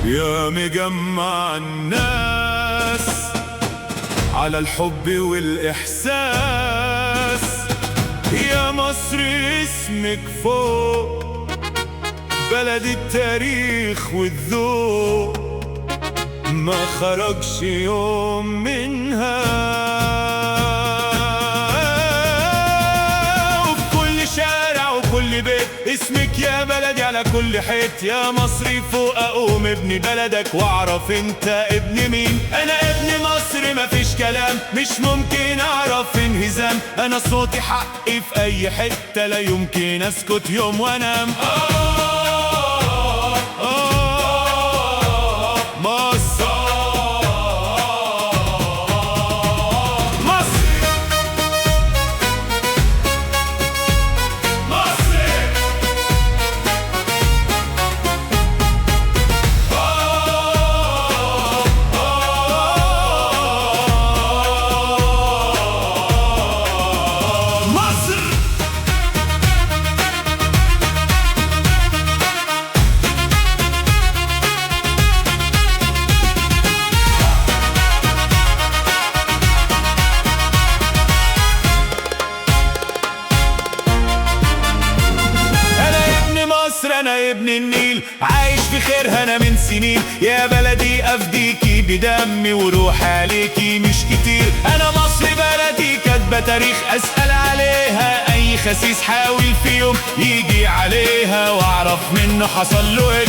يا مجمع الناس على الحب والإحساس، يا مصر اسمك فوق بلد التاريخ والذوق، ما خرجش يوم منها. وفي كل شارع وكل بيت اسمك يا بلدي على كل حيط. يا مصري فوق اقوم ابن بلدك واعرف انت ابن مين. انا ابن مصر مفيش كلام، مش ممكن اعرف انهزام. انا صوتي حقي في اي حتة، لا يمكن اسكت يوم وانام. مصر أنا ابن النيل عايش في خيرها أنا من سنين. يا بلدي أفديكي بدمي وروح عليكي مش كتير. أنا مصر بلدي كاتبة تاريخ أسأل عليها أي خسيس حاول في يوم يجي عليها وأعرف منه حصل له إيه.